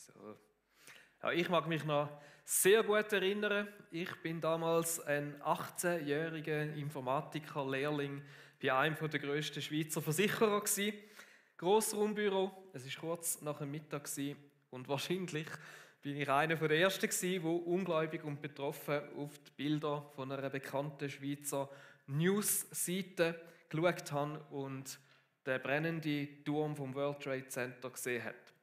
So. Ja, ich mag mich noch sehr gut erinnern. Ich bin damals ein 18-jähriger Informatiker-Lehrling bei einem der grössten Schweizer Versicherer gsi. Grossraumbüro. Es war kurz nach dem Mittag und wahrscheinlich bin ich einer der Ersten gsi, der ungläubig und betroffen auf die Bilder von einer bekannten Schweizer News-Seite geschaut habe und den brennenden Turm vom World Trade Center gesehen hat.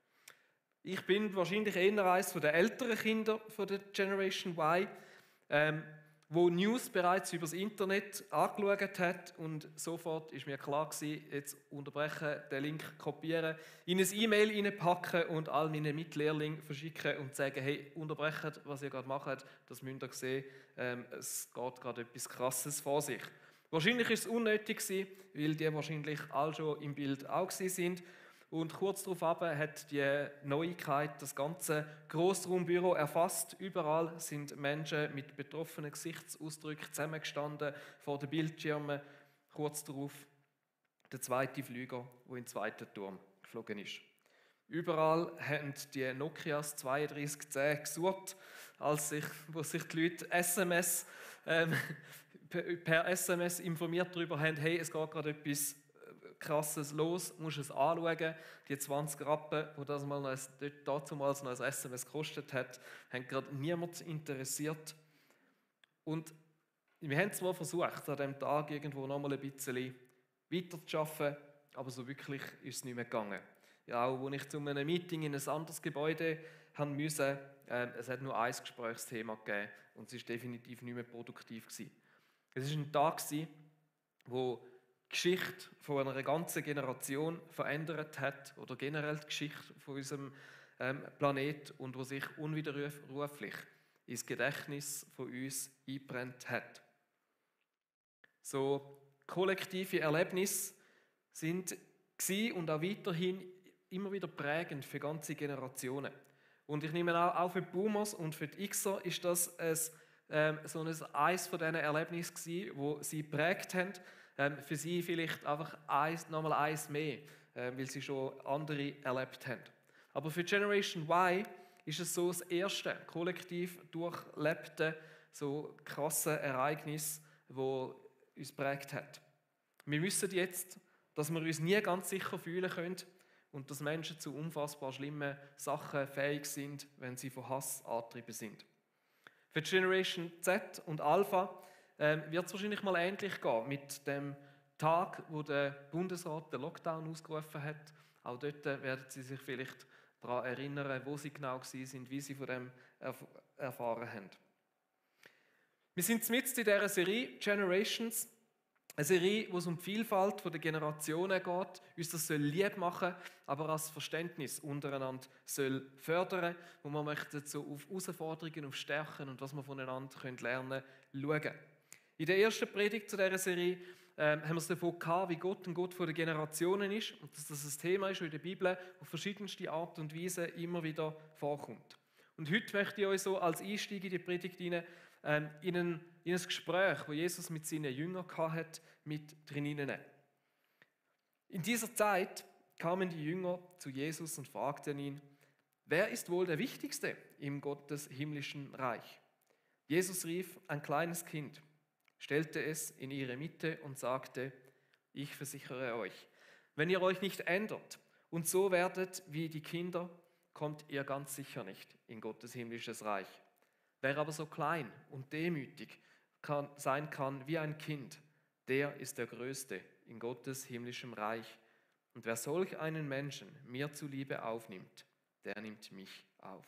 Ich bin wahrscheinlich eher eines der älteren Kinder von der Generation Y, wo News bereits über das Internet angeschaut hat und sofort ist mir klar gewesen, jetzt unterbrechen, den Link kopieren, in ein E-Mail reinpacken und all meine Mitlehrlinge verschicken und sagen, hey, unterbrecht, was ihr gerade macht, das müsst ihr sehen, es geht gerade etwas Krasses vor sich. Wahrscheinlich ist es unnötig gewesen, weil die wahrscheinlich alle schon im Bild auch sind. Und kurz darauf hat die Neuigkeit das ganze Grossraumbüro erfasst. Überall sind Menschen mit betroffenen Gesichtsausdrücken zusammengestanden vor den Bildschirmen. Kurz darauf der zweite Flüger, der in den zweiten Turm geflogen ist. Überall haben die Nokias 3210 gesucht, wo sich die Leute per SMS informiert darüber haben, hey, es geht gerade etwas Krasses los, musst es anschauen. Die 20 Rappen, die das mal damals noch ein SMS gekostet hat, haben gerade niemand interessiert. Und wir haben zwar versucht, an diesem Tag irgendwo noch mal ein bisschen weiterzuarbeiten, aber so wirklich ist es nicht mehr gegangen. Ja, auch als ich zu einem Meeting in ein anderes Gebäude musste, es hat nur ein Gesprächsthema gegeben und es war definitiv nicht mehr produktiv gewesen. Es war ein Tag, wo die Geschichte von einer ganzen Generation verändert hat oder generell die Geschichte von unserem Planet und wo sich unwiderruflich ins Gedächtnis von uns eingebrannt hat. So kollektive Erlebnisse sind und auch weiterhin immer wieder prägend für ganze Generationen. Und ich nehme auch für die Boomers und für die Xer ist das eines von diesen Erlebnissen gewesen, wo sie geprägt haben. Für sie vielleicht einfach nochmal eins mehr, weil sie schon andere erlebt haben. Aber für Generation Y ist es so das erste kollektiv durchlebte, so krasse Ereignis, das uns geprägt hat. Wir wissen jetzt, dass wir uns nie ganz sicher fühlen können und dass Menschen zu unfassbar schlimmen Sachen fähig sind, wenn sie von Hass angetrieben sind. Für Generation Z und Alpha wird es wahrscheinlich mal ähnlich gehen mit dem Tag, wo der Bundesrat den Lockdown ausgerufen hat. Auch dort werden Sie sich vielleicht daran erinnern, wo Sie genau waren, wie Sie von dem erfahren haben. Wir sind mitten in dieser Serie Generations, eine Serie, wo es um die Vielfalt der Generationen geht, uns das soll lieb machen, aber das Verständnis untereinander soll fördern, wo man möchte so auf Herausforderungen, auf Stärken und was man voneinander lernen können, schauen. In der ersten Predigt zu dieser Serie haben wir es davon gehabt, wie Gott ein Gott der Generationen ist und dass das ein Thema ist, das in der Bibel auf verschiedenste Art und Weise immer wieder vorkommt. Und heute möchte ich euch so als Einstieg in die Predigt in ein Gespräch, das Jesus mit seinen Jüngern hatte, mit drin nehmen. In dieser Zeit kamen die Jünger zu Jesus und fragten ihn, wer ist wohl der Wichtigste im Gottes himmlischen Reich? Jesus rief ein kleines Kind, stellte es in ihre Mitte und sagte, ich versichere euch, wenn ihr euch nicht ändert und so werdet wie die Kinder, kommt ihr ganz sicher nicht in Gottes himmlisches Reich. Wer aber so klein und demütig sein kann wie ein Kind, der ist der Größte in Gottes himmlischem Reich. Und wer solch einen Menschen mir zuliebe aufnimmt, der nimmt mich auf.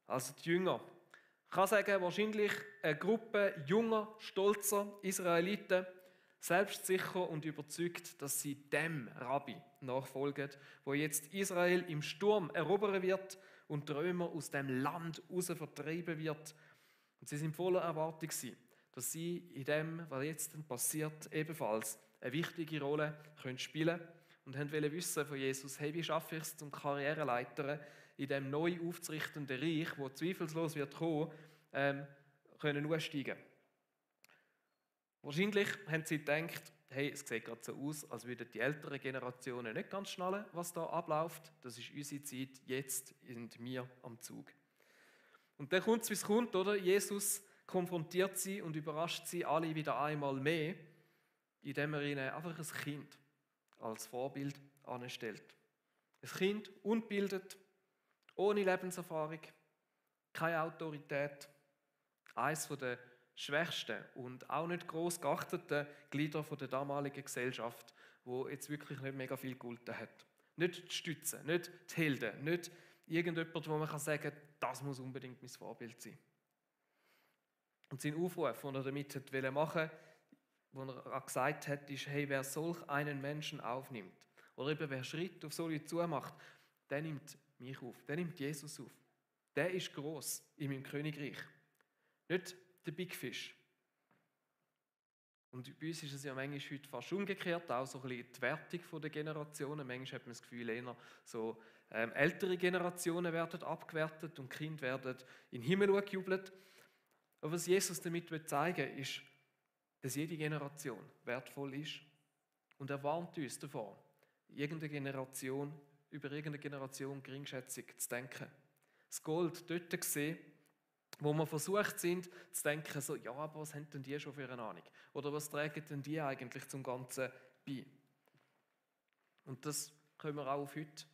Also die Jünger. Ich kann sagen, wahrscheinlich eine Gruppe junger, stolzer Israeliten, selbstsicher und überzeugt, dass sie dem Rabbi nachfolgen, wo jetzt Israel im Sturm erobern wird und die Römer aus dem Land raus vertreiben wird. Und sie sind voller Erwartung, dass sie in dem, was jetzt passiert, ebenfalls eine wichtige Rolle spielen können und wollten wissen von Jesus, hey, wie schaffe ich es zum Karriereleiter in dem neu aufzurichtenden Reich, wo zweifellos wird kommen, können aussteigen. Wahrscheinlich haben sie gedacht, hey, es sieht gerade so aus, als würden die älteren Generationen nicht ganz schnallen, was da abläuft. Das ist unsere Zeit, jetzt sind wir am Zug. Und dann kommt es, wie es kommt, oder? Jesus konfrontiert sie und überrascht sie alle wieder einmal mehr, indem er ihnen einfach ein Kind als Vorbild anstellt. Ein Kind, ungebildet, ohne Lebenserfahrung, keine Autorität, eines der schwächsten und auch nicht gross geachteten Glieder der damaligen Gesellschaft, wo jetzt wirklich nicht mega viel gegolten hat. Nicht die Stütze, nicht die Helden, nicht irgendjemand, wo man sagen kann, das muss unbedingt mein Vorbild sein. Und sein Aufruf, den er damit machen wollte, wo er auch gesagt hat, ist, hey, wer solch einen Menschen aufnimmt, oder eben wer Schritt auf solche zumacht, der nimmt mich auf, der nimmt Jesus auf. Der ist gross in meinem Königreich. Nicht der Big Fish. Und bei uns ist es ja manchmal heute fast umgekehrt, auch so ein bisschen die Wertung der Generationen. Manchmal hat man das Gefühl, eher so ältere Generationen werden abgewertet und Kinder werden in den Himmel gejubelt. Aber was Jesus damit zeigen will, ist, dass jede Generation wertvoll ist. Und er warnt uns davor, über irgendeine Generation geringschätzig zu denken. Das Gold dort gesehen, wo wir versucht sind, zu denken, so, ja, aber was haben denn die schon für eine Ahnung? Oder was tragen denn die eigentlich zum Ganzen bei? Und das können wir auch auf heute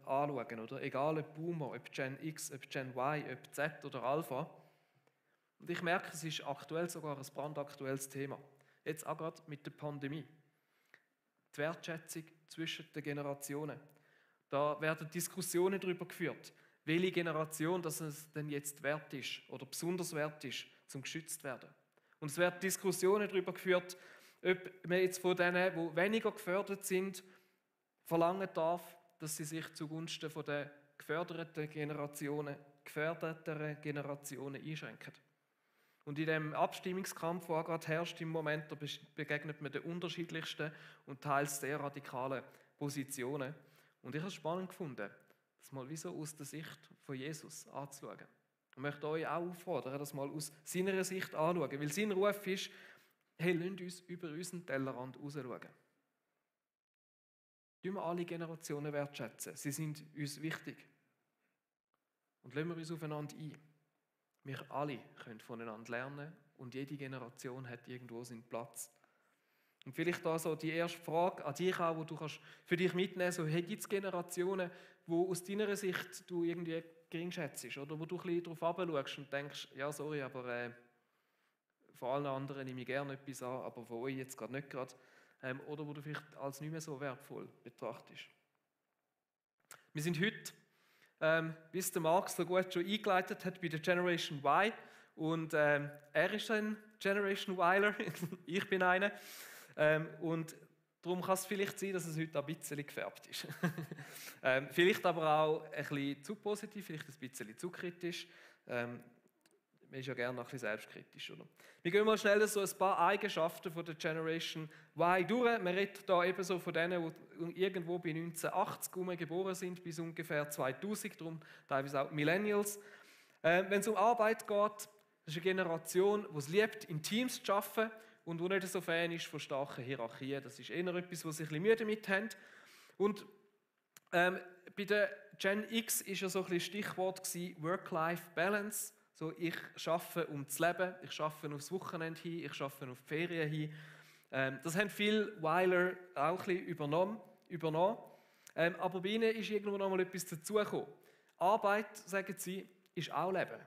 anschauen, oder? Egal ob Boomer, ob Gen X, ob Gen Y, ob Z oder Alpha. Und ich merke, es ist aktuell sogar ein brandaktuelles Thema. Jetzt auch gerade mit der Pandemie. Die Wertschätzung zwischen den Generationen. Da werden Diskussionen darüber geführt, welche Generation das es denn jetzt wert ist oder besonders wert ist, zum geschützt zu werden. Und es werden Diskussionen darüber geführt, ob man jetzt von denen, die weniger gefördert sind, verlangen darf, dass sie sich zugunsten der geförderteren Generationen einschränken. Und in dem Abstimmungskampf, der gerade herrscht im Moment, da begegnet man den unterschiedlichsten und teils sehr radikalen Positionen. Und ich habe es spannend gefunden, das mal wie so aus der Sicht von Jesus anzuschauen. Ich möchte euch auch auffordern, das mal aus seiner Sicht anzuschauen, weil sein Ruf ist, hey, lasst uns über unseren Tellerrand rausschauen. Wir alle Generationen wertschätzen, sie sind uns wichtig. Und lassen wir uns aufeinander ein. Wir alle können voneinander lernen und jede Generation hat irgendwo seinen Platz. Und vielleicht da so die erste Frage an dich auch, die du kannst für dich mitnehmen kannst, so, hey, gibt es Generationen, wo aus deiner Sicht du irgendwie geringschätzt oder wo du ein bisschen darauf herabschaust und denkst, ja sorry, aber von allen anderen nehme ich gerne etwas an, aber von euch jetzt gerade nicht gerade. Oder wo du vielleicht als nicht mehr so wertvoll betrachtest. Wir sind heute wie es der Marx so gut schon eingeleitet hat bei der Generation Y. Und er ist ein Generation Yler, ich bin einer. Und darum kann es vielleicht sein, dass es heute ein bisschen gefärbt ist. Vielleicht aber auch ein bisschen zu positiv, vielleicht ein bisschen zu kritisch. Man ist ja gerne ein bisschen selbstkritisch, oder? Wir gehen mal schnell so ein paar Eigenschaften von der Generation Y durch. Man redet hier ebenso von denen, die irgendwo bei 1980 geboren sind, bis ungefähr 2000, darum teilweise auch Millennials. Wenn es um Arbeit geht, das ist eine Generation, die es liebt, in Teams zu arbeiten und die nicht so Fan ist von starken Hierarchien. Das ist eher etwas, was sie ein bisschen müde damit haben. Und bei der Gen X war ja so ein bisschen Stichwort Work-Life-Balance. So, ich arbeite um zu leben, ich arbeite aufs Wochenende hin, ich arbeite auf die Ferien hin. Das haben viele Weiler auch ein bisschen übernommen. Aber bei ihnen ist irgendwo noch mal etwas dazugekommen. Arbeit, sagen sie, ist auch Leben.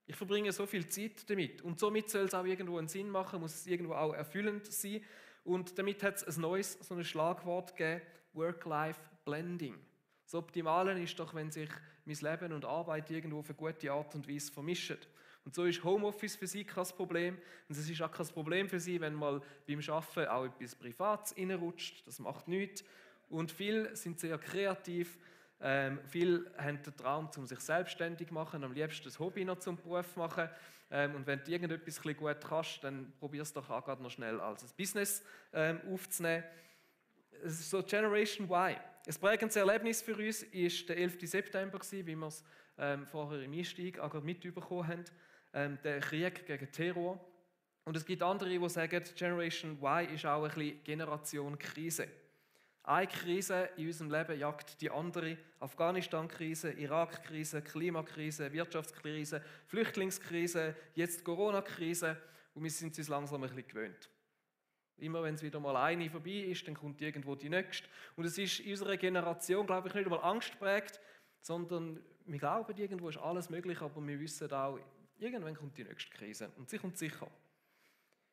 Ich verbringe so viel Zeit damit. Und somit soll es auch irgendwo einen Sinn machen, muss es irgendwo auch erfüllend sein. Und damit hat es ein neues so ein Schlagwort gegeben, Work-Life-Blending. Das Optimale ist doch, wenn sich mein Leben und Arbeit irgendwo auf eine gute Art und Weise vermischen. Und so ist Homeoffice für sie kein Problem. Und es ist auch kein Problem für sie, wenn mal beim Arbeiten auch etwas Privates reinrutscht. Das macht nichts. Und viele sind sehr kreativ. Viele haben den Traum, um sich selbstständig zu machen, am liebsten das Hobby noch zum Beruf machen. Und wenn du irgendetwas gut kannst, dann probier es doch auch gerade noch schnell als ein Business aufzunehmen. Es ist so Generation Y. Ein prägendes Erlebnis für uns war der 11. September, wie wir es vorher im Einstieg auch mitbekommen haben. Der Krieg gegen Terror, Und es gibt andere, die sagen, Generation Y ist auch ein bisschen Generation Krise. Eine Krise in unserem Leben jagt die andere. Afghanistan-Krise, Irak-Krise, Klimakrise, Wirtschaftskrise, Flüchtlingskrise, jetzt Corona-Krise. Und wir sind uns langsam ein bisschen gewöhnt. Immer wenn es wieder mal eine vorbei ist, dann kommt irgendwo die nächste. Und es ist in unserer Generation, glaube ich, nicht einmal Angst geprägt, sondern wir glauben, irgendwo ist alles möglich, aber wir wissen auch, irgendwann kommt die nächste Krise. Und sie kommt sicher.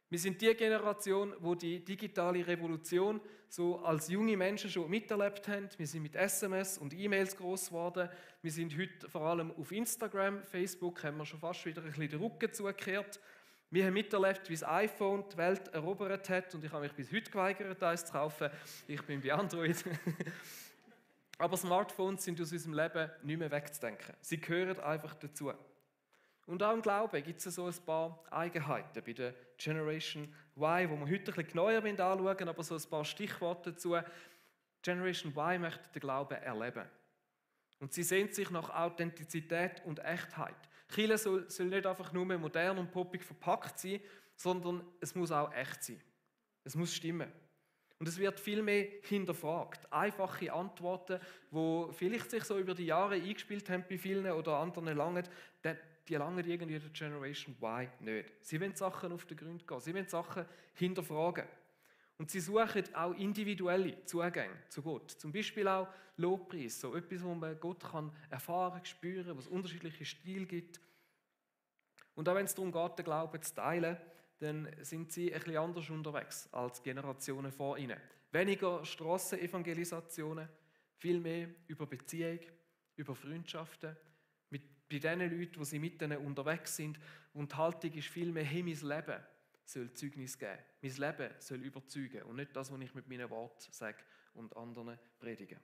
Wir sind die Generation, die die digitale Revolution so als junge Menschen schon miterlebt haben. Wir sind mit SMS und E-Mails groß geworden. Wir sind heute vor allem auf Instagram, Facebook haben wir schon fast wieder ein bisschen den Rücken zugekehrt. Wir haben miterlebt, wie das iPhone die Welt erobert hat und ich habe mich bis heute geweigert, eins zu kaufen. Ich bin bei Android. Aber Smartphones sind aus unserem Leben nicht mehr wegzudenken. Sie gehören einfach dazu. Und auch im Glauben gibt es so ein paar Eigenheiten bei der Generation Y, die wir heute ein bisschen genauer anschauen, aber so ein paar Stichworte dazu. Generation Y möchte den Glauben erleben. Und sie sehnt sich nach Authentizität und Echtheit. Kirche soll nicht einfach nur modern und poppig verpackt sein, sondern es muss auch echt sein. Es muss stimmen. Und es wird viel mehr hinterfragt. Einfache Antworten, die vielleicht sich so über die Jahre eingespielt haben bei vielen oder anderen langen, die langen irgendwie der Generation Y nicht. Sie wollen Sachen auf den Grund gehen. Sie wollen Sachen hinterfragen. Und sie suchen auch individuelle Zugänge zu Gott. Zum Beispiel auch Lobpreis, so etwas, wo man Gott kann erfahren, spüren, was unterschiedliche Stile gibt. Und auch wenn es darum geht, den Glauben zu teilen, dann sind sie ein bisschen anders unterwegs als Generationen vor ihnen. Weniger Strassenevangelisationen, viel mehr über Beziehung, über Freundschaften, bei den Leuten, die sie mit ihnen unterwegs sind. Und die Haltung ist viel mehr, hey, mein Leben soll Zeugnis geben. Mein Leben soll überzeugen und nicht das, was ich mit meinen Worten sage und anderen predige.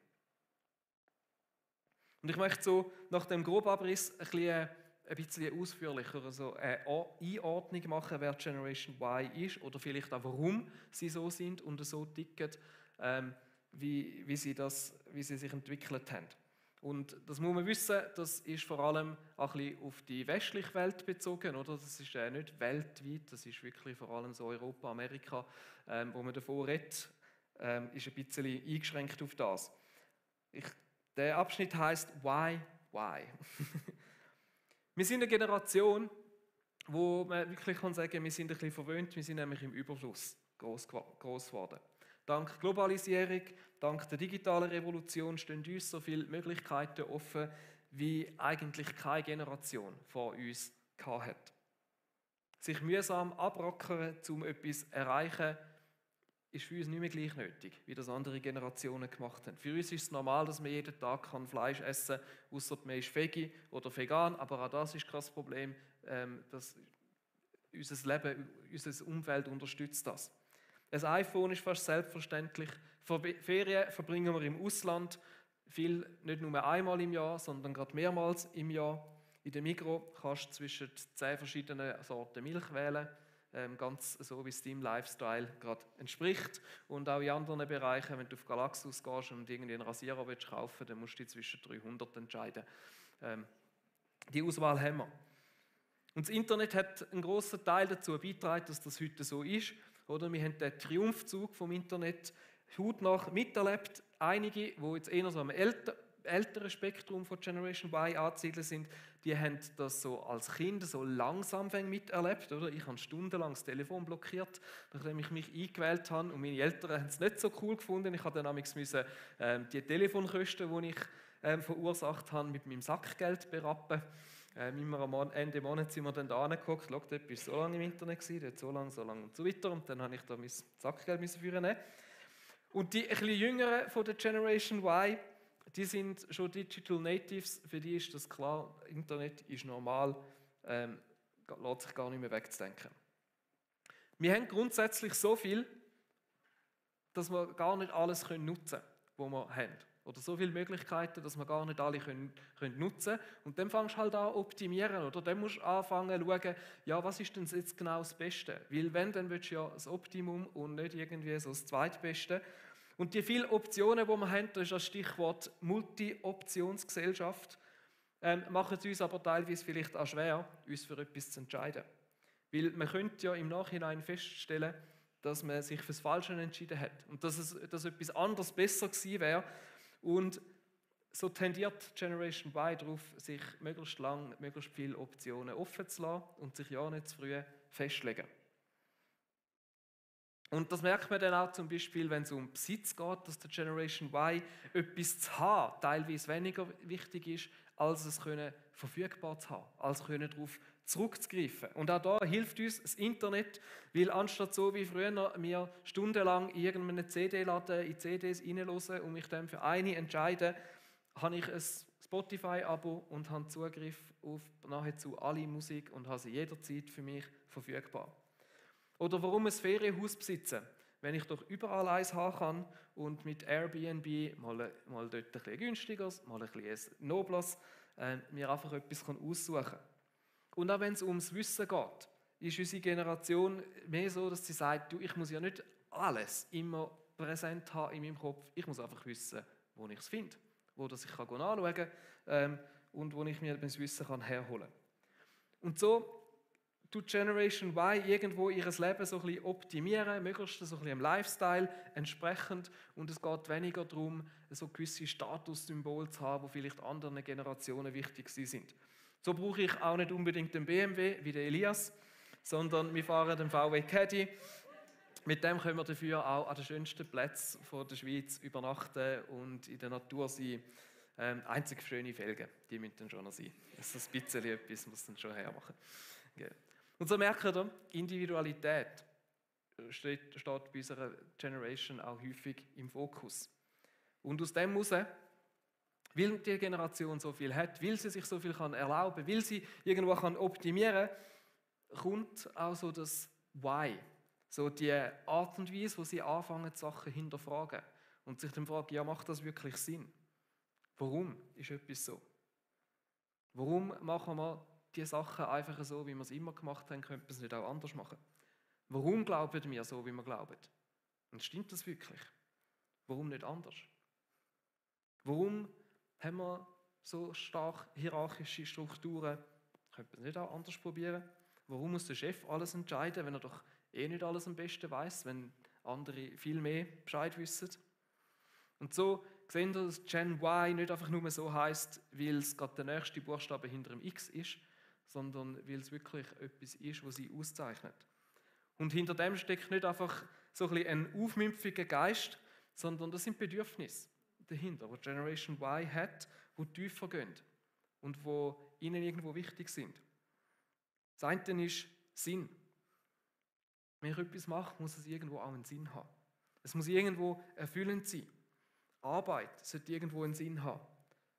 Und ich möchte so nach dem Grobabriss ein bisschen ausführlicher so eine Einordnung machen, wer Generation Y ist oder vielleicht auch, warum sie so sind und so ticken, wie sie sich entwickelt haben. Und das muss man wissen, das ist vor allem auch ein bisschen auf die westliche Welt bezogen, oder? Das ist nicht weltweit, das ist wirklich vor allem so Europa, Amerika, wo man davon redet, ist ein bisschen eingeschränkt auf das. Der Abschnitt heisst Why? Wir sind eine Generation, wo man wirklich sagen kann, wir sind ein bisschen verwöhnt, wir sind nämlich im Überfluss groß geworden. Dank Globalisierung, dank der digitalen Revolution stehen uns so viele Möglichkeiten offen, wie eigentlich keine Generation vor uns hatte. Sich mühsam abrackern, um etwas zu erreichen, ist für uns nicht mehr gleich nötig, wie das andere Generationen gemacht haben. Für uns ist es normal, dass man jeden Tag Fleisch essen kann, ausser man ist Veggie oder vegan, aber auch das ist kein Problem, dass unser Leben, unser Umfeld unterstützt das. Ein iPhone ist fast selbstverständlich. Ferien verbringen wir im Ausland. Viel nicht nur einmal im Jahr, sondern gerade mehrmals im Jahr. In der Migros kannst du zwischen 10 verschiedenen Sorten Milch wählen. Ganz so, wie es deinem Lifestyle gerade entspricht. Und auch in anderen Bereichen, wenn du auf Galaxus gehst und irgendwie einen Rasierer kaufen willst, dann musst du dich zwischen 300 entscheiden. Die Auswahl haben wir. Und das Internet hat einen grossen Teil dazu beigetragen, dass das heute so ist. Oder? Wir haben den Triumphzug vom Internet hautnah miterlebt. Einige, die jetzt eher so am älteren Spektrum von Generation Y angesiedelt sind, die haben das so als Kind so langsam miterlebt. Oder? Ich habe stundenlang das Telefon blockiert, nachdem ich mich eingewählt habe. Und meine Eltern haben es nicht so cool gefunden. Ich musste dann die Telefonkosten, die ich verursacht habe, mit meinem Sackgeld berappen. Immer am Ende Monat sind wir dann da angeguckt, schau, dort bist du so lange im Internet gewesen, dort so lange und so weiter. Und dann habe ich da mein Sackgeld führen. Und die ein bisschen Jüngeren von der Generation Y, die sind schon Digital Natives, für die ist das klar, Internet ist normal, lässt sich gar nicht mehr wegzudenken. Wir haben grundsätzlich so viel, dass wir gar nicht alles nutzen können, was wir haben. Oder so viele Möglichkeiten, dass wir gar nicht alle nutzen können. Und dann fängst du halt an optimieren. Oder dann musst du anfangen zu schauen, ja, was ist denn jetzt genau das Beste? Weil wenn, dann willst du ja das Optimum und nicht irgendwie so das Zweitbeste. Und die vielen Optionen, die wir haben, das ist das Stichwort Multi-Optionsgesellschaft, machen es uns aber teilweise vielleicht auch schwer, uns für etwas zu entscheiden. Weil man könnte ja im Nachhinein feststellen, dass man sich fürs Falsche entschieden hat und dass etwas anderes besser gewesen wäre. Und so tendiert Generation Y darauf, sich möglichst lang, möglichst viele Optionen offen zu lassen und sich ja nicht zu früh festlegen. Und das merkt man dann auch zum Beispiel, wenn es um Besitz geht, dass der Generation Y etwas zu haben teilweise weniger wichtig ist, als es verfügbar zu haben, als darauf zurückzugreifen. Und auch da hilft uns das Internet, weil anstatt so wie früher wir stundenlang in irgendeinem CD-Laden in CDs reinhören und mich dann für eine entscheiden, habe ich ein Spotify-Abo und habe Zugriff auf nahezu alle Musik und habe sie jederzeit für mich verfügbar. Oder warum ein Ferienhaus besitzen, wenn ich doch überall eins haben kann und mit Airbnb mal dort ein bisschen günstigeres, mal ein bisschen nobles, mir einfach etwas aussuchen kann. Und auch wenn es ums Wissen geht, ist unsere Generation mehr so, dass sie sagt, du, ich muss ja nicht alles immer präsent haben in meinem Kopf, ich muss einfach wissen, wo ich es finde, wo das ich anschauen kann und wo ich mir das Wissen herholen kann. Und so tut Generation Y irgendwo ihr Leben so ein bisschen optimieren, möglichst so ein bisschen dem Lifestyle entsprechend. Und es geht weniger darum, so gewisse Statussymbole zu haben, die vielleicht anderen Generationen wichtig sind. So brauche ich auch nicht unbedingt den BMW wie der Elias, sondern wir fahren den VW Caddy. Mit dem können wir dafür auch an den schönsten Plätzen der Schweiz übernachten und in der Natur sein. Einzig schöne Felgen, die müssen dann schon noch sein. Das ist ein bisschen etwas, muss dann schon hermachen. Okay. Und so merken wir, Individualität steht bei unserer Generation auch häufig im Fokus. Und aus dem heraus, weil die Generation so viel hat, weil sie sich so viel erlauben kann, weil sie irgendwo optimieren kann, kommt auch so das Why. So die Art und Weise, wo sie anfangen, die Sachen hinterfragen und sich dann fragen, ja, macht das wirklich Sinn? Warum ist etwas so? Warum machen wir die Sachen einfach so, wie wir es immer gemacht haben, könnte man es nicht auch anders machen? Warum glauben wir so, wie wir glauben? Und stimmt das wirklich? Warum nicht anders? Warum haben wir so stark hierarchische Strukturen? Könnte man es nicht auch anders probieren? Warum muss der Chef alles entscheiden, wenn er doch nicht alles am besten weiß, wenn andere viel mehr Bescheid wissen? Und so sehen wir, dass Gen Y nicht einfach nur so heisst, weil es gerade der nächste Buchstabe hinter dem X ist, sondern weil es wirklich etwas ist, was sie auszeichnet. Und hinter dem steckt nicht einfach so ein bisschen ein aufmüpfiger Geist, sondern das sind Bedürfnisse dahinter, die Generation Y hat, die tiefer gehen und die ihnen irgendwo wichtig sind. Das eine ist Sinn. Wenn ich etwas mache, muss es irgendwo auch einen Sinn haben. Es muss irgendwo erfüllend sein. Arbeit sollte irgendwo einen Sinn haben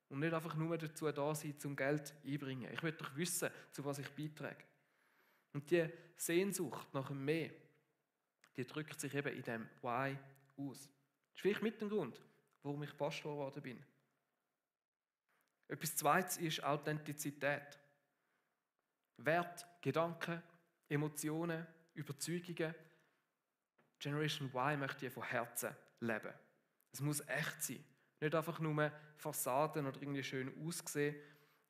und nicht einfach nur dazu da sein, zum Geld einbringen. Ich will doch wissen, zu was ich beitrage. Und die Sehnsucht nach dem Mehr, die drückt sich eben in dem Why aus. Das ist vielleicht mit dem Grund, warum ich Pastor geworden bin. Etwas Zweites ist Authentizität. Wert, Gedanken, Emotionen, Überzeugungen. Generation Y möchte die von Herzen leben. Es muss echt sein. Nicht einfach nur Fassaden oder irgendwie schön aussehen.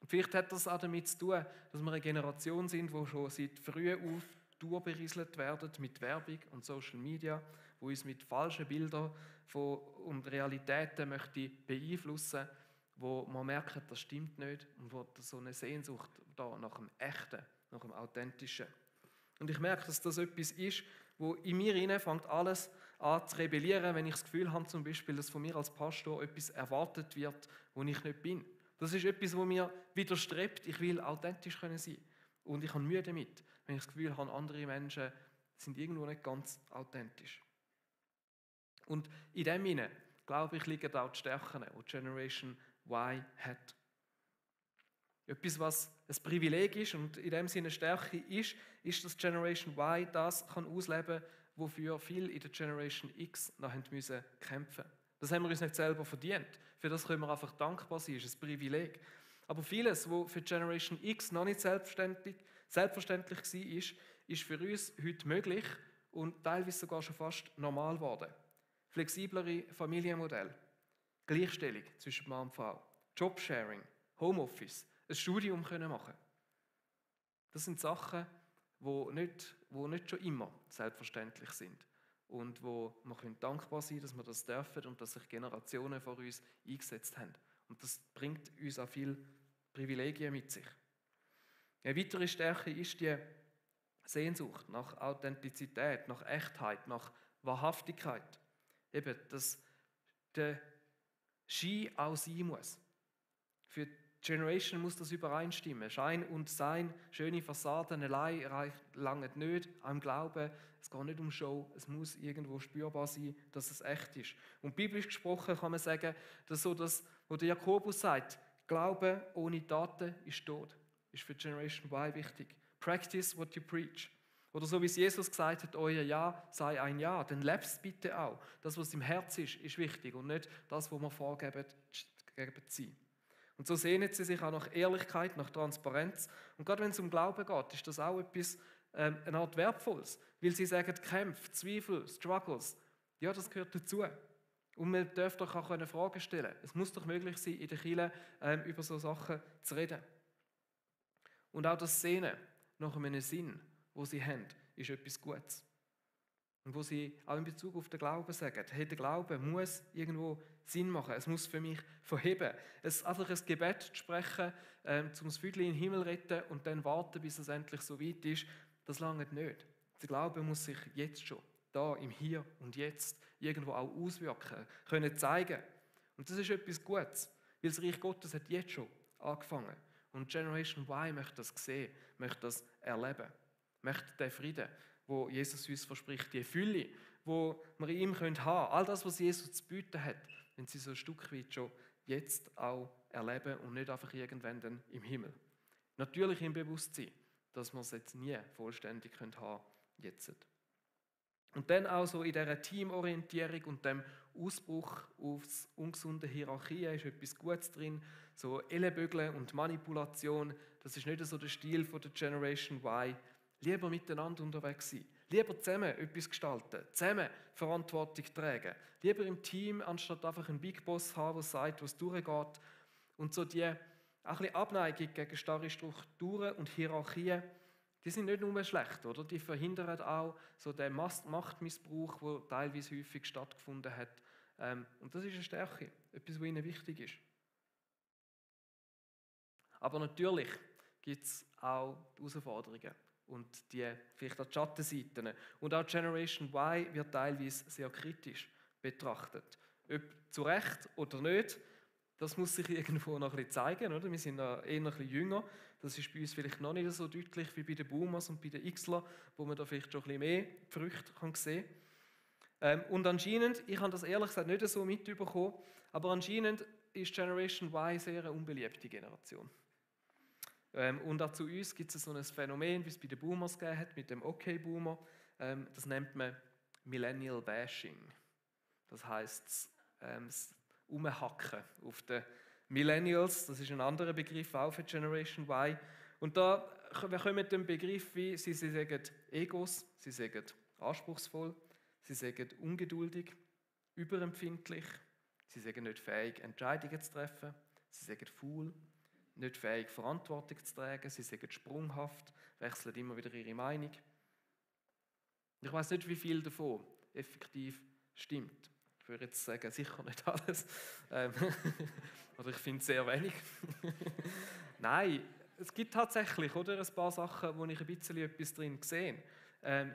Und vielleicht hat das auch damit zu tun, dass wir eine Generation sind, die schon seit früh auf durchberieselt werden mit Werbung und Social Media, wo uns mit falschen Bildern und Realitäten möchte beeinflussen, wo man merkt, das stimmt nicht und wo so eine Sehnsucht da nach dem Echten, nach dem Authentischen. Und ich merke, dass das etwas ist, wo in mir hinein fängt alles an zu rebellieren, wenn ich das Gefühl habe, zum Beispiel, dass von mir als Pastor etwas erwartet wird, wo ich nicht bin. Das ist etwas, wo mir widerstrebt. Ich will authentisch sein. Und ich habe Mühe damit, wenn ich das Gefühl habe, andere Menschen sind irgendwo nicht ganz authentisch. Und in dem hinein, glaube ich, liegen auch die Stärken, die Generation Y hat. Etwas, was ein Privileg ist und in dem Sinne eine Stärke ist, dass Generation Y das kann ausleben kann, wofür viele in der Generation X noch kämpfen müssen. Das haben wir uns nicht selber verdient. Für das können wir einfach dankbar sein, das ist ein Privileg. Aber vieles, was für Generation X noch nicht selbstverständlich war, ist für uns heute möglich und teilweise sogar schon fast normal geworden. Flexiblere Familienmodelle, Gleichstellung zwischen Mann und Frau, Jobsharing, Homeoffice, ein Studium machen. Das sind Sachen, wo nicht schon immer selbstverständlich sind. Und wo wir dankbar sein können, dass wir das dürfen und dass sich Generationen vor uns eingesetzt haben. Und das bringt uns auch viele Privilegien mit sich. Eine weitere Stärke ist die Sehnsucht nach Authentizität, nach Echtheit, nach Wahrhaftigkeit. Eben, dass der Schein auch sein muss. Für die Generation muss das übereinstimmen. Schein und Sein, schöne Fassaden allein langen nicht. Auch im Glauben, es geht nicht um Show, es muss irgendwo spürbar sein, dass es echt ist. Und biblisch gesprochen kann man sagen, dass so das, wo der Jakobus sagt, Glaube ohne Taten ist tot. Ist für Generation Y wichtig. Practice what you preach. Oder so wie es Jesus gesagt hat, euer Ja sei ein Ja, dann lebt es bitte auch. Das, was im Herz ist wichtig und nicht das, was wir vorgeben zu sein. Und so sehnen sie sich auch nach Ehrlichkeit, nach Transparenz. Und gerade wenn es um Glauben geht, ist das auch etwas, eine Art Wertvolles. Weil sie sagen, Kämpfe, Zweifel, Struggles, ja, das gehört dazu. Und man darf doch auch Fragen stellen. Es muss doch möglich sein, in der Kirche über so Sachen zu reden. Und auch das Sehnen nach einem Sinn, wo sie haben, ist etwas Gutes. Und wo sie auch in Bezug auf den Glauben sagen, hey, der Glaube muss irgendwo Sinn machen, es muss für mich verheben. Einfach ein Gebet zu sprechen, um das Füdli in den Himmel zu retten und dann warten, bis es endlich so weit ist, das langt nicht. Der Glaube muss sich jetzt schon, da im Hier und Jetzt, irgendwo auch auswirken, können zeigen. Und das ist etwas Gutes, weil das Reich Gottes hat jetzt schon angefangen. Und Generation Y möchte das sehen, möchte das erleben, möchte den Frieden, wo Jesus uns verspricht, die Fülle, wo wir in ihm haben können. All das, was Jesus zu bieten hat, wenn sie so ein Stück weit schon jetzt auch erleben und nicht einfach irgendwann dann im Himmel. Natürlich im Bewusstsein, dass wir es jetzt nie vollständig haben können, jetzt. Und dann auch so in dieser Teamorientierung und dem Ausbruch aus ungesunden Hierarchien ist etwas Gutes drin. So Ellenbögeln und Manipulation, das ist nicht so der Stil von der Generation Y. Lieber miteinander unterwegs sein. Lieber zusammen etwas gestalten. Zusammen Verantwortung tragen. Lieber im Team, anstatt einfach einen Big Boss haben, der sagt, was durchgeht. Und so die auch ein bisschen Abneigung gegen starre Strukturen und Hierarchien, die sind nicht nur schlecht, oder? Die verhindern auch so den Machtmissbrauch, der teilweise häufig stattgefunden hat. Und das ist eine Stärke, etwas, was ihnen wichtig ist. Aber natürlich gibt es auch die Herausforderungen und die vielleicht auch die Schattenseiten. Und auch Generation Y wird teilweise sehr kritisch betrachtet. Ob zu Recht oder nicht, das muss sich irgendwo noch ein bisschen zeigen. Oder? Wir sind eher ein bisschen jünger. Das ist bei uns vielleicht noch nicht so deutlich wie bei den Boomers und bei den Xler, wo man da vielleicht schon ein bisschen mehr Früchte sehen kann. Und anscheinend, ich habe das ehrlich gesagt nicht so mitbekommen, aber anscheinend ist Generation Y sehr eine unbeliebte Generation. Und auch zu uns gibt es so ein Phänomen, wie es bei den Boomers gegeben hat, mit dem Okay-Boomer. Das nennt man Millennial Bashing. Das heisst, das Umhacken auf den Millennials. Das ist ein anderer Begriff auch für Generation Y. Und da kommen mit dem Begriff wie, sie sagen Egos, sie sagen anspruchsvoll, sie sagen ungeduldig, überempfindlich, sie sagen nicht fähig, Entscheidungen zu treffen, sie sagen faul, nicht fähig, Verantwortung zu tragen, sie sagen sprunghaft, wechseln immer wieder ihre Meinung. Ich weiß nicht, wie viel davon effektiv stimmt. Ich würde jetzt sagen, sicher nicht alles. Oder ich finde sehr wenig. Nein, es gibt tatsächlich oder, ein paar Sachen, wo ich ein bisschen etwas drin sehe.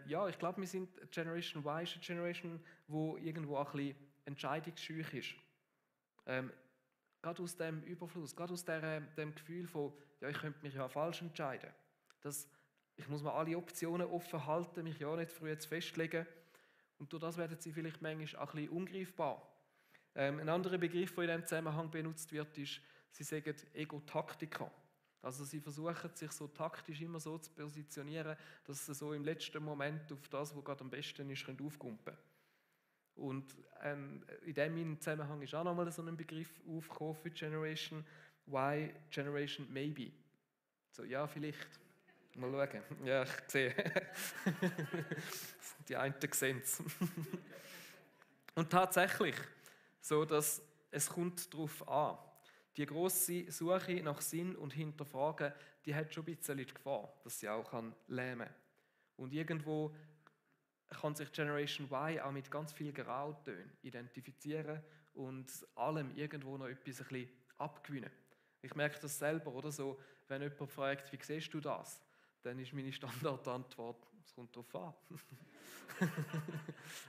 Ja, ich glaube, wir sind Generation Y, eine Generation, die irgendwo auch ein bisschen entscheidungsscheu ist. Gerade aus dem Überfluss, gerade aus dem Gefühl von, ja, ich könnte mich ja falsch entscheiden. Ich muss mir alle Optionen offen halten, mich ja nicht früh zu festlegen. Und durch das werden sie vielleicht manchmal auch ein bisschen ungreifbar. Ein anderer Begriff, der in diesem Zusammenhang benutzt wird, ist, sie sagen Ego-Taktiker. Also sie versuchen, sich so taktisch immer so zu positionieren, dass sie so im letzten Moment auf das, was gerade am besten ist, aufkumpen können. Und in diesem Zusammenhang ist auch nochmal so ein Begriff aufgekommen für Generation Y, Generation Maybe. So, ja, vielleicht. Mal schauen. Ja, ich sehe. Die einen sehen es. Und tatsächlich, so dass es kommt darauf an. Die grosse Suche nach Sinn und Hinterfragen, die hat schon ein bisschen die Gefahr, dass sie auch lähmen kann. Und irgendwo kann sich Generation Y auch mit ganz viel Grautönen identifizieren und allem irgendwo noch etwas ein bisschen abgewinnen. Ich merke das selber, oder so, wenn jemand fragt, wie siehst du das? Dann ist meine Standardantwort, es kommt darauf an.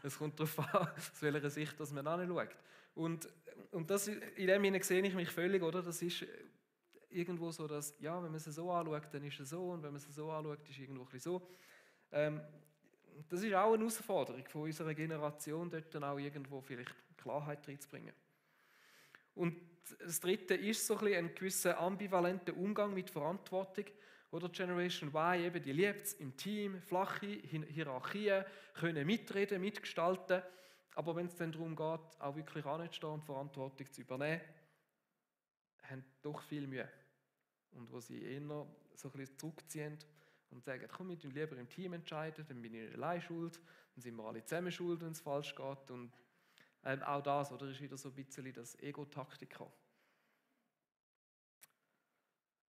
Es kommt darauf an, aus welcher Sicht dass man anschaut. Und das, in dem Sinne sehe ich mich völlig, oder? Das ist irgendwo so, dass, ja, wenn man es so anschaut, dann ist es so, und wenn man es so anschaut, ist es irgendwo ein bisschen so. Das ist auch eine Herausforderung von unserer Generation, dort dann auch irgendwo vielleicht Klarheit reinzubringen. Und das Dritte ist so ein gewisser ambivalenter Umgang mit Verantwortung. Oder Generation Y, eben, die liebt es im Team, flache Hierarchien, können mitreden, mitgestalten, aber wenn es dann darum geht, auch wirklich anzustehen und Verantwortung zu übernehmen, haben doch viel Mühe. Und wo sie eher so ein bisschen zurückziehen und sagen, komm, wir lieber im Team entscheiden, dann bin ich nicht allein schuld, dann sind wir alle zusammen schuld, wenn es falsch geht. Und auch das, oder, ist wieder so ein bisschen das Ego-Taktika.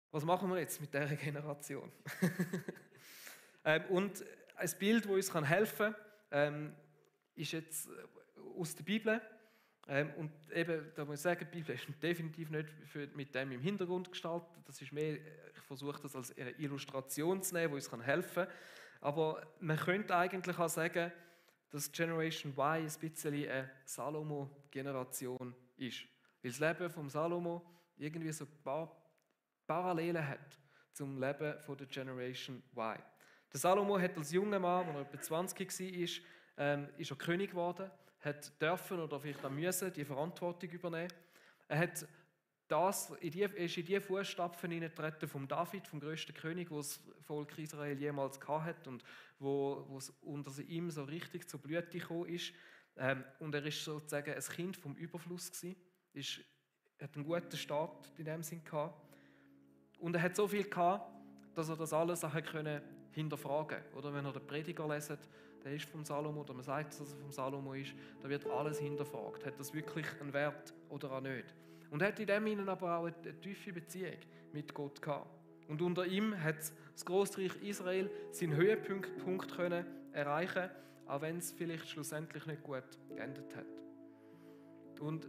Was machen wir jetzt mit dieser Generation? Und ein Bild, das uns helfen kann, ist jetzt aus der Bibel. Und eben, da muss ich sagen, die Bibel ist definitiv nicht mit dem im Hintergrund gestaltet. Das ist mehr, ich versuche das als eine Illustration zu nehmen, die uns helfen kann. Aber man könnte eigentlich auch sagen, dass Generation Y ein bisschen eine Salomo-Generation ist. Weil das Leben von Salomo irgendwie so ein paar Parallelen hat zum Leben von der Generation Y. Der Salomo hat als junger Mann, als er etwa 20 war, ist er König geworden, hat dürfen oder vielleicht auch müssen die Verantwortung übernehmen. Er hat ist in die Fußstapfen hineingetreten von David, vom grössten König, den das Volk Israel jemals hatte und wo es unter ihm so richtig zur Blüte gekommen ist. Und er ist sozusagen ein Kind vom Überfluss gewesen, hat einen guten Start in dem Sinn gehabt. Und er hat so viel gehabt, dass er das alles auch hinterfragen konnte. Oder wenn ihr den Prediger leset, der ist vom Salomo, oder man sagt, dass er vom Salomo ist, da wird alles hinterfragt. Hat das wirklich einen Wert oder auch nicht? Und er hat in dem Sinne aber auch eine tiefe Beziehung mit Gott gehabt. Und unter ihm hat das Grossreich Israel seinen Höhepunkt können erreichen, auch wenn es vielleicht schlussendlich nicht gut geendet hat. Und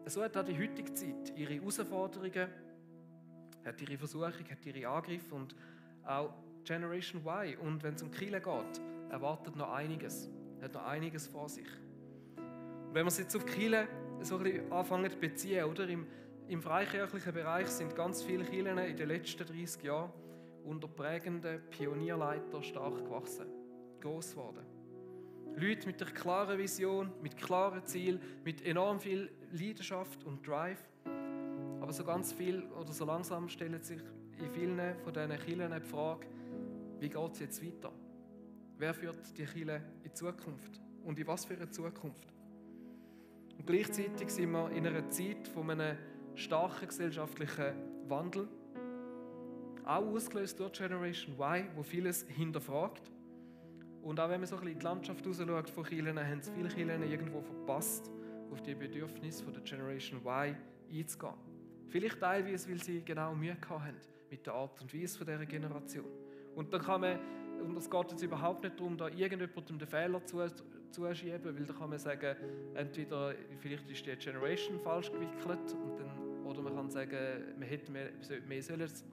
so hat auch die heutige Zeit ihre Herausforderungen, hat ihre Versuchung, hat ihre Angriffe und auch Generation Y. Und wenn es um Kirche geht, erwartet noch einiges. Hat noch einiges vor sich. Und wenn wir es jetzt auf Kirche so ein bisschen anfangen zu beziehen, oder? Im freikirchlichen Bereich sind ganz viele Kirchen in den letzten 30 Jahren unter prägenden Pionierleitern stark gewachsen, gross geworden. Leute mit einer klaren Vision, mit klaren Zielen, mit enorm viel Leidenschaft und Drive. Aber so ganz viel oder so langsam stellt sich in vielen von diesen Kirchen die Frage, wie geht es jetzt weiter? Wer führt die Kirche in die Zukunft? Und in was für eine Zukunft? Und gleichzeitig sind wir in einer Zeit von einem starken gesellschaftlichen Wandel, auch ausgelöst durch Generation Y, wo vieles hinterfragt. Und auch wenn man so ein bisschen in die Landschaft rausschaut von Kirchen, haben es viele Kirchen irgendwo verpasst, auf die Bedürfnisse von der Generation Y einzugehen. Vielleicht teilweise, weil sie genau Mühe hatten mit der Art und Weise dieser Generation. Und da kann man, und es geht jetzt überhaupt nicht darum, da irgendjemandem den Fehler zuschieben, weil da kann man sagen, entweder vielleicht ist die Generation falsch gewickelt und dann, oder man kann sagen, man hätte mehr sollen, es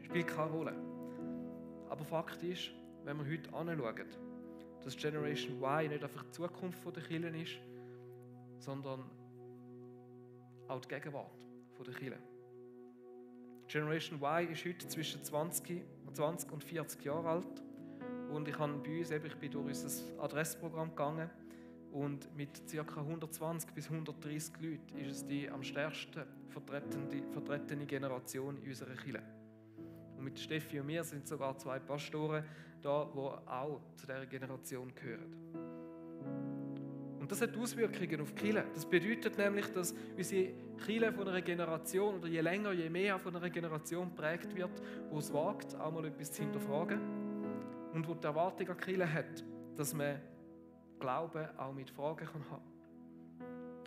spielt keine Rolle. Aber Fakt ist, wenn wir heute anschauen, dass Generation Y nicht einfach die Zukunft der Kirche ist, sondern auch die Gegenwart der Kirche. Generation Y ist heute zwischen 20 und 40 Jahre alt. Und ich bin durch unser Adressprogramm gegangen und mit ca. 120 bis 130 Leuten ist es die am stärksten vertretene Generation in unserer Kirche. Und mit Steffi und mir sind sogar 2 Pastoren da, die auch zu dieser Generation gehören. Und das hat Auswirkungen auf die Kirche. Das bedeutet nämlich, dass unsere Kirche von einer Generation, oder je länger, je mehr von einer Generation geprägt wird, die es wagt, auch mal etwas zu hinterfragen und wo die Erwartung an die Kirche hat, dass man Glauben auch mit Fragen haben kann.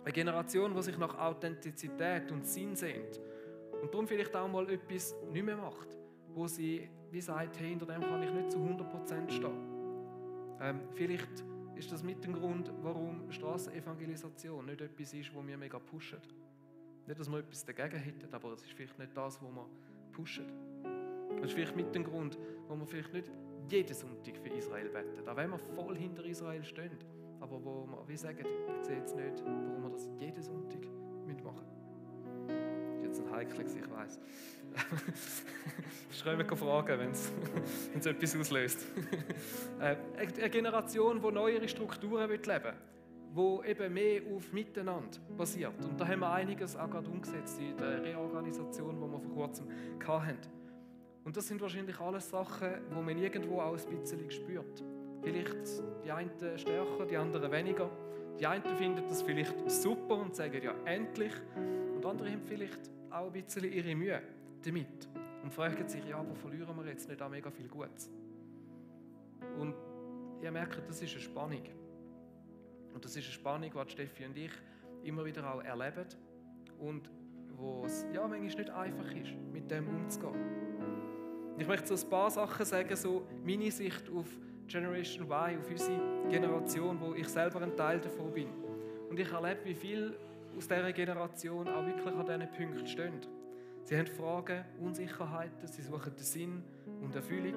Eine Generation, die sich nach Authentizität und Sinn sehnt und darum vielleicht auch mal etwas nicht mehr macht, wo sie wie sagt, hey, hinter dem kann ich nicht zu 100% stehen. Vielleicht ist das mit dem Grund, warum Strassenevangelisation nicht etwas ist, wo wir mega pushen. Nicht, dass wir etwas dagegen hätten, aber es ist vielleicht nicht das, was wir pushen. Das ist vielleicht mit dem Grund, wo wir vielleicht nicht jeden Sonntag für Israel beten, auch wenn wir voll hinter Israel stehen. Aber wo wir wie sagen, ich sehe jetzt nicht, warum wir das jeden Sonntag machen müssen. Das ist jetzt ein heikles, ich weiss. Ich kann mich fragen, wenn es etwas auslöst. Eine Generation, die neuere Strukturen leben will, die eben mehr auf Miteinander basiert. Und da haben wir einiges auch gerade umgesetzt in der Reorganisation, die wir vor kurzem hatten. Und das sind wahrscheinlich alles Sachen, die man irgendwo auch ein bisschen spürt. Vielleicht die einen stärker, die anderen weniger. Die einen finden das vielleicht super und sagen, ja, endlich. Und andere haben vielleicht auch ein bisschen ihre Mühe damit. Und fragen sich, ja, wo verlieren wir jetzt nicht auch mega viel Gutes? Und ihr merkt, das ist eine Spannung. Und das ist eine Spannung, die Steffi und ich immer wieder auch erleben. Und wo es ja, manchmal nicht einfach ist, mit dem umzugehen. Ich möchte so ein paar Sachen sagen, so meine Sicht auf Generation Y, auf unsere Generation, wo ich selber ein Teil davon bin. Und ich erlebe, wie viele aus dieser Generation auch wirklich an diesen Punkten stehen. Sie haben Fragen, Unsicherheiten, sie suchen den Sinn und Erfüllung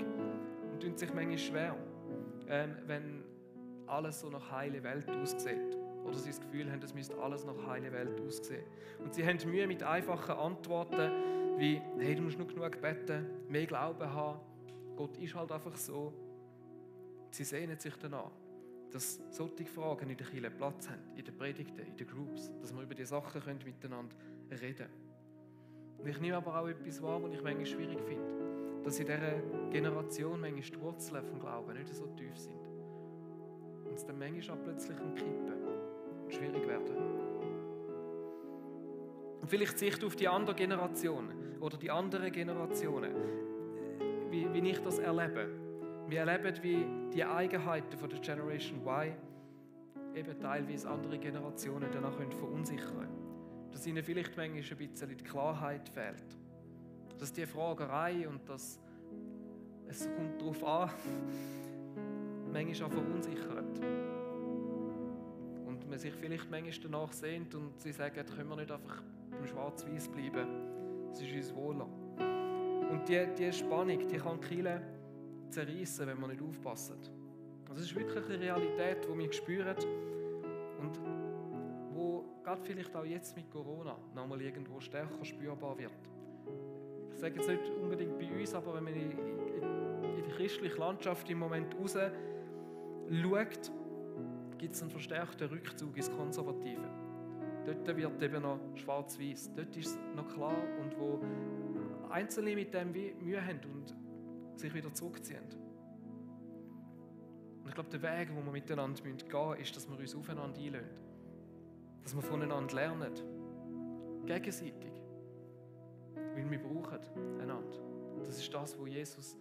und tun sich manchmal schwer, wenn alles so nach heile Welt aussieht. Oder sie das Gefühl haben, es müsste alles nach heile Welt aussehen. Und sie haben Mühe mit einfachen Antworten, wie, hey, du musst nur genug beten, mehr Glauben haben, Gott ist halt einfach so. Sie sehnen sich danach, dass solche Fragen in der Kirche Platz haben, in den Predigten, in den Groups, dass wir über diese Sachen miteinander reden können. Und ich nehme aber auch etwas wahr, was ich manchmal schwierig finde, dass in dieser Generation manchmal die Wurzeln vom Glauben nicht so tief sind. Und es dann manchmal auch plötzlich kippen und schwierig werden. Und vielleicht Sicht auf die andere Generation oder die anderen Generationen, wie ich das erlebe. Wir erleben, wie die Eigenheiten von der Generation Y eben teilweise andere Generationen danach verunsichern können. Dass ihnen vielleicht manchmal ein bisschen die Klarheit fehlt. Dass die Fragerei und dass es kommt darauf an, manchmal auch verunsichert. Und man sich vielleicht manchmal danach sehnt und sie sagen, können wir nicht einfach beim Schwarz-Weiß bleiben, es ist uns wohler. Und diese Spannung, die kann die Kirche zerreissen, wenn wir nicht aufpassen. Das ist wirklich eine Realität, die wir spüren und wo gerade vielleicht auch jetzt mit Corona nochmal irgendwo stärker spürbar wird. Ich sage jetzt nicht unbedingt bei uns, aber wenn man in die christliche Landschaft im Moment raus schaut, gibt es einen verstärkten Rückzug ins Konservative. Dort wird eben noch schwarz-weiß. Dort ist es noch klar und wo Einzelne mit dem Mühe haben und sich wieder zurückziehen. Und ich glaube, der Weg, den wir miteinander gehen müssen, ist, dass wir uns aufeinander einlassen. Dass wir voneinander lernen. Gegenseitig. Weil wir brauchen einander. Das ist das, was Jesus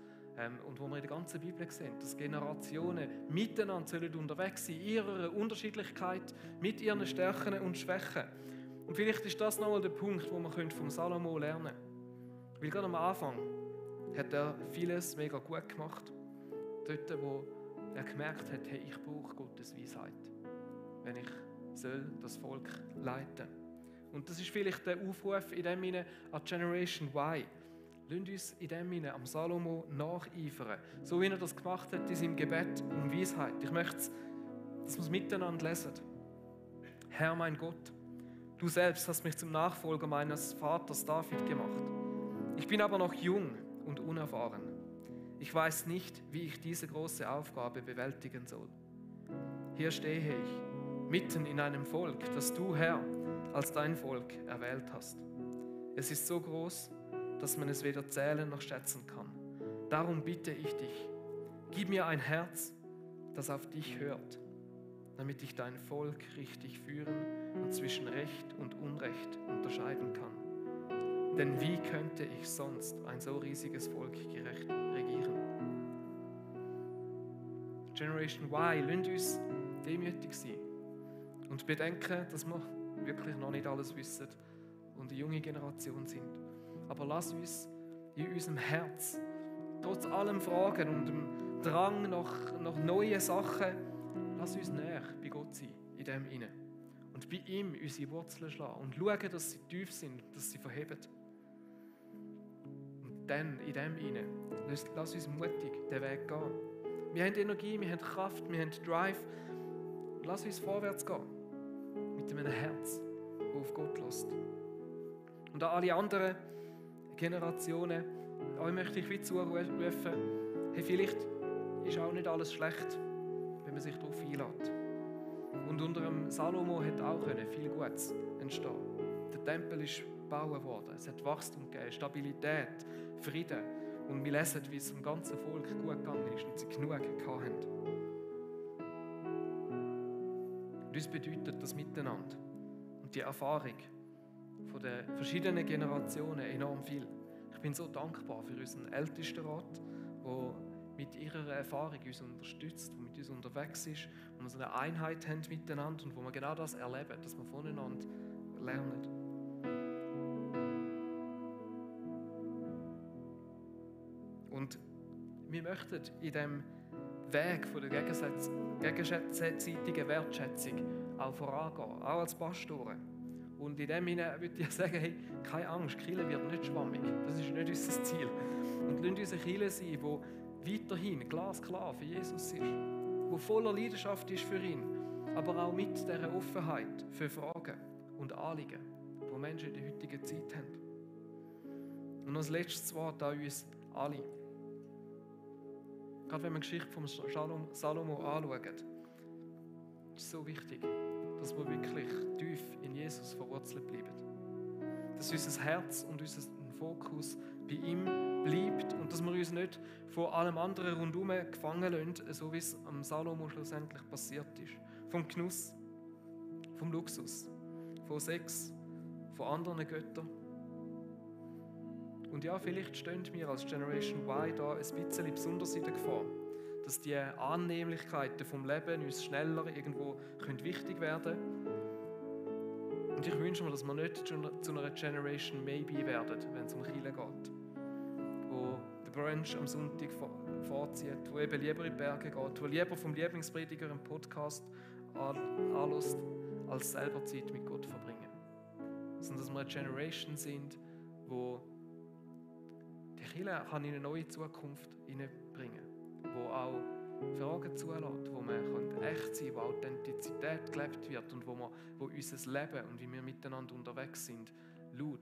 und wo wir in der ganzen Bibel sehen, dass Generationen miteinander sollen unterwegs sein, in ihrer Unterschiedlichkeit, mit ihren Stärken und Schwächen. Und vielleicht ist das nochmal der Punkt, wo wir vom Salomo lernen können. Weil gerade am Anfang hat er vieles mega gut gemacht. Dort, wo er gemerkt hat, hey, ich brauche Gottes Weisheit, wenn ich das Volk leiten soll. Und das ist vielleicht der Aufruf in dem Sinne an Generation Y. Lasst uns in dem Sinne am Salomo nacheifern, so wie er das gemacht hat in seinem Gebet um Weisheit. Ich möchte, dass wir es miteinander lesen. Herr, mein Gott, du selbst hast mich zum Nachfolger meines Vaters David gemacht. Ich bin aber noch jung und unerfahren. Ich weiß nicht, wie ich diese große Aufgabe bewältigen soll. Hier stehe ich, mitten in einem Volk, das du, Herr, als dein Volk erwählt hast. Es ist so groß, dass man es weder zählen noch schätzen kann. Darum bitte ich dich, gib mir ein Herz, das auf dich hört, damit ich dein Volk richtig führen und zwischen Recht und Unrecht unterscheiden kann. Denn wie könnte ich sonst ein so riesiges Volk gerecht regieren? Generation Y, lasst uns demütig sein und bedenken, dass wir wirklich noch nicht alles wissen und eine junge Generation sind. Aber lass uns in unserem Herz. Trotz allem Fragen und dem Drang nach neuen Sachen, lass uns näher bei Gott sein, in dem inne. Und bei ihm unsere Wurzeln schlagen und schauen, dass sie tief sind, dass sie verheben. Und dann, in dem inne, lass uns mutig den Weg gehen. Wir haben Energie, wir haben Kraft, wir haben Drive. Lass uns vorwärts gehen. Mit einem Herz, das auf Gott lässt. Und an alle anderen Generationen, euch möchte ich wie zurufen, hey, vielleicht ist auch nicht alles schlecht, wenn man sich darauf einlässt. Und unter dem Salomo hat auch viel Gutes entstehen. Der Tempel ist gebaut worden, es hat Wachstum gegeben, Stabilität, Frieden. Und wir lesen, wie es dem ganzen Volk gut gegangen ist und sie genug hatten. Und uns bedeutet das Miteinander und die Erfahrung von den verschiedenen Generationen enorm viel. Ich bin so dankbar für unseren Ältestenrat, der mit ihrer Erfahrung uns unterstützt, der mit uns unterwegs ist, wo wir so eine Einheit haben miteinander und wo wir genau das erleben, dass wir voneinander lernen. Und wir möchten in diesem Weg von der gegenseitigen Wertschätzung auch vorangehen, auch als Pastoren. Und in dem Sinne würde ich sagen, hey, keine Angst, Kirche wird nicht schwammig. Das ist nicht unser Ziel. Und lasst uns eine Kirche sein, die weiterhin glasklar für Jesus ist, die voller Leidenschaft ist für ihn, aber auch mit dieser Offenheit für Fragen und Anliegen, die Menschen in der heutigen Zeit haben. Und als letztes Wort an uns alle. Gerade wenn wir die Geschichte von Salomo anschauen, ist es so wichtig, dass wir wirklich tief in Jesus verwurzelt bleiben. Dass unser Herz und unser Fokus bei ihm bleibt und dass wir uns nicht von allem anderen rundherum gefangen lassen, so wie es am Salomo schlussendlich passiert ist. Vom Genuss, vom Luxus, von Sex, von anderen Göttern. Und ja, vielleicht stehen wir als Generation Y da ein bisschen besonders in der Gefahr, dass die Annehmlichkeiten vom Leben uns schneller irgendwo wichtig werden können. Und ich wünsche mir, dass wir nicht zu einer Generation Maybe werden, wenn es um Kirche geht. Wo der Brunch am Sonntag vorzieht, wo eben lieber in die Berge geht, wo lieber vom Lieblingsprediger einen Podcast anlässt, als selber Zeit mit Gott verbringen. Sondern dass wir eine Generation sind, wo die Kirche kann in eine neue Zukunft hineinbringen kann, wo auch Fragen zulässt, wo man echt sein kann, wo Authentizität gelebt wird und wo unser Leben und wie wir miteinander unterwegs sind, laut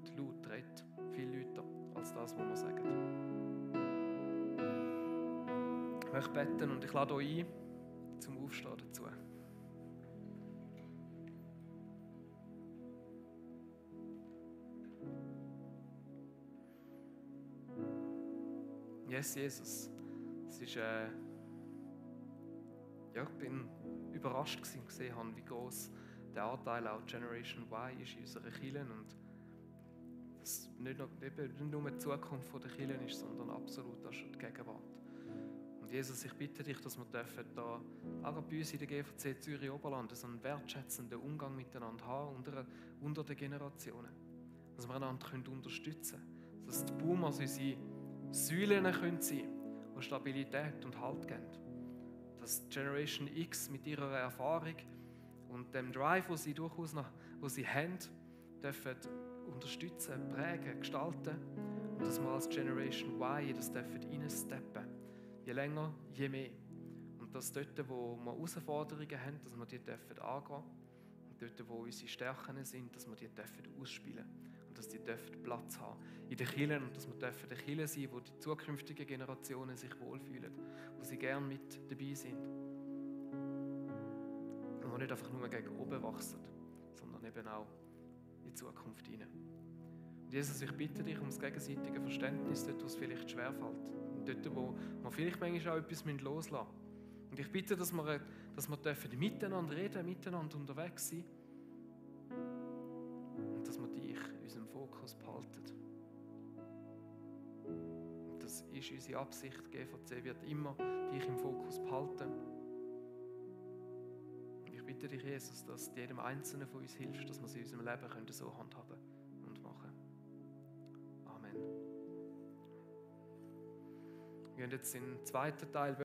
redet. Viel lauter als das, was wir sagen. Ich möchte beten und ich lade euch ein, zum Aufstehen dazu. Yes, Jesus. Es ist, ich bin überrascht gewesen und gesehen habe, wie groß der Anteil auch Generation Y ist in unserer Kirche und dass nicht nur die Zukunft der Kirche ist, sondern absolut auch schon die Gegenwart. Und Jesus, ich bitte dich, dass wir dürfen da auch bei uns in der GVC Zürich Oberland so einen wertschätzenden Umgang miteinander haben unter den Generationen. Dass wir einander unterstützen können. Dass die Boomers unsere Säulen sein können, die Stabilität und Halt geben. Dass Generation X mit ihrer Erfahrung und dem Drive, den sie durchaus wo sie haben, dürfen unterstützen, prägen, gestalten und dass wir als Generation Y das dürfen reinsteppen. Je länger, je mehr. Und dass dort, wo wir Herausforderungen haben, dass wir die dürfen angehen und dort, wo unsere Stärken sind, dass wir die dürfen ausspielen und dass die dürfen Platz haben in den Kirchen und dass wir dürfen eine Kirche sein, wo die zukünftigen Generationen sich wohlfühlen, wo sie gerne mit dabei sind. Und wir nicht einfach nur gegen oben wachsen, sondern eben auch in die Zukunft hinein. Und Jesus, ich bitte dich um das gegenseitige Verständnis, dort, wo es vielleicht schwerfällt. Und dort, wo wir vielleicht manchmal auch etwas loslassen müssen. Und ich bitte, dass wir dürfen miteinander reden, miteinander unterwegs sein. Und dass wir dich in unserem Fokus behalten. Und das ist unsere Absicht. GVC wird immer dich im Fokus behalten. Und ich bitte dich, Jesus, dass jedem Einzelnen von uns hilft, dass wir sie in unserem Leben so handhaben und machen. Amen. Wir gehen jetzt in den zweiten Teil.